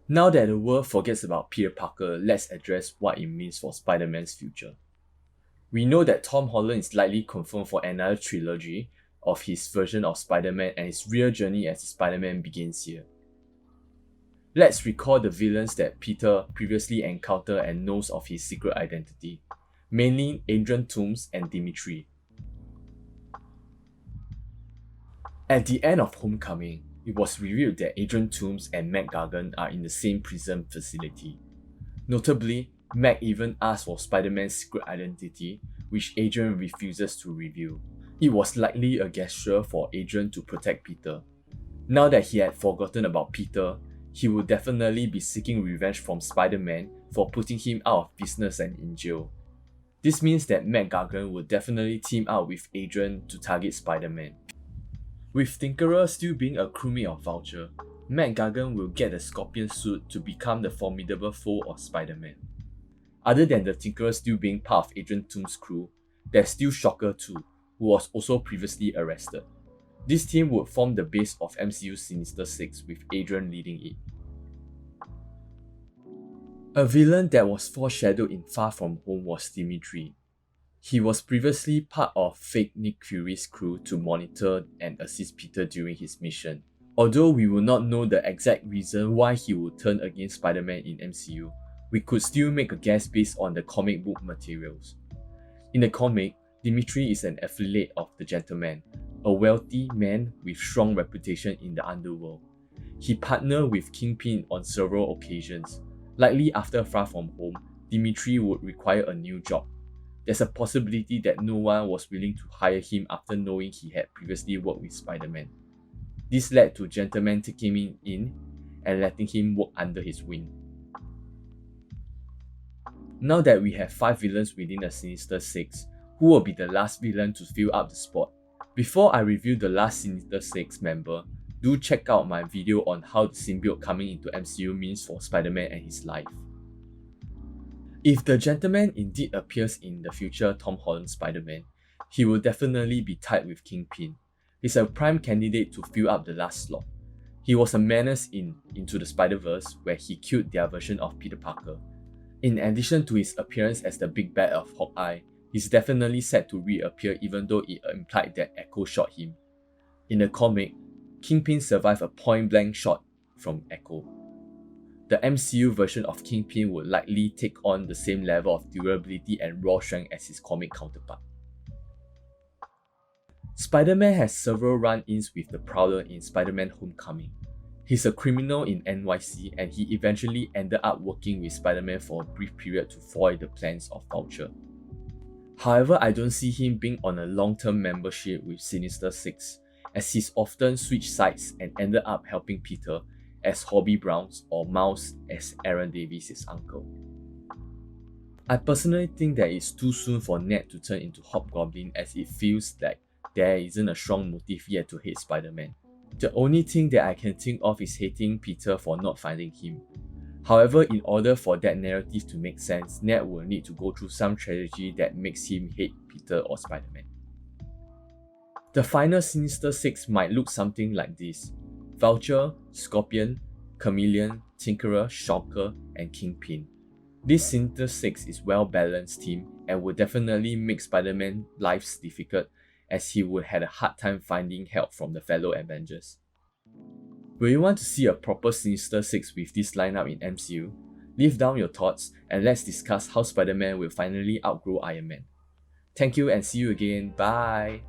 Now that the world forgets about Peter Parker, let's address what it means for Spider-Man's future. We know that Tom Holland is likely confirmed for another trilogy of his version of Spider-Man, and his real journey as Spider-Man begins here. Let's recall the villains that Peter previously encountered and knows of his secret identity, mainly Adrian Toomes and Dimitri. At the end of Homecoming, it was revealed that Adrian Toomes and Mac Gargan are in the same prison facility. Notably, Mac even asked for Spider-Man's secret identity, which Adrian refuses to reveal. It was likely a gesture for Adrian to protect Peter. Now that he had forgotten about Peter, he would definitely be seeking revenge from Spider-Man for putting him out of business and in jail. This means that Mac Gargan would definitely team up with Adrian to target Spider-Man. With Tinkerer still being a crewmate of Vulture, Mac Gargan will get the Scorpion suit to become the formidable foe of Spider-Man. Other than the Tinkerer still being part of Adrian Toomes' crew, there's still Shocker too, who was also previously arrested. This team would form the base of MCU's Sinister Six, with Adrian leading it. A villain that was foreshadowed in Far From Home was Dimitri. He was previously part of fake Nick Fury's crew to monitor and assist Peter during his mission. Although we will not know the exact reason why he would turn against Spider-Man in MCU, we could still make a guess based on the comic book materials. In the comic, Dimitri is an affiliate of the Gentleman, a wealthy man with strong reputation in the underworld. He partnered with Kingpin on several occasions. Likely after Far From Home, Dimitri would require a new job. There's a possibility that no one was willing to hire him after knowing he had previously worked with Spider-Man. This led to Gentleman taking him in and letting him work under his wing. Now that we have 5 villains within the Sinister Six, who will be the last villain to fill up the spot? Before I review the last Sinister Six member, do check out my video on how the symbiote coming into MCU means for Spider-Man and his life. If the Gentleman indeed appears in the future Tom Holland Spider-Man, he will definitely be tied with Kingpin. He's a prime candidate to fill up the last slot. He was a menace in Into the Spider-Verse, where he killed their version of Peter Parker. In addition to his appearance as the big bad of Hawkeye, he's definitely set to reappear, even though it implied that Echo shot him. In the comic, Kingpin survived a point-blank shot from Echo. The MCU version of Kingpin would likely take on the same level of durability and raw strength as his comic counterpart. Spider-Man has several run-ins with the Prowler in Spider-Man Homecoming. He's a criminal in NYC, and he eventually ended up working with Spider-Man for a brief period to foil the plans of Vulture. However, I don't see him being on a long-term membership with Sinister Six, as he's often switched sides and ended up helping Peter as Hobie Browns or Miles as Aaron Davis' uncle. I personally think that it's too soon for Ned to turn into Hobgoblin, as it feels like there isn't a strong motive yet to hate Spider-Man. The only thing that I can think of is hating Peter for not finding him. However, in order for that narrative to make sense, Ned will need to go through some tragedy that makes him hate Peter or Spider-Man. The final Sinister Six might look something like this: Vulture, Scorpion, Chameleon, Tinkerer, Shocker, and Kingpin. This Sinister Six is well-balanced team and will definitely make Spider-Man's life difficult, as he would have a hard time finding help from the fellow Avengers. Will you want to see a proper Sinister Six with this lineup in MCU? Leave down your thoughts and let's discuss how Spider-Man will finally outgrow Iron Man. Thank you and see you again. Bye!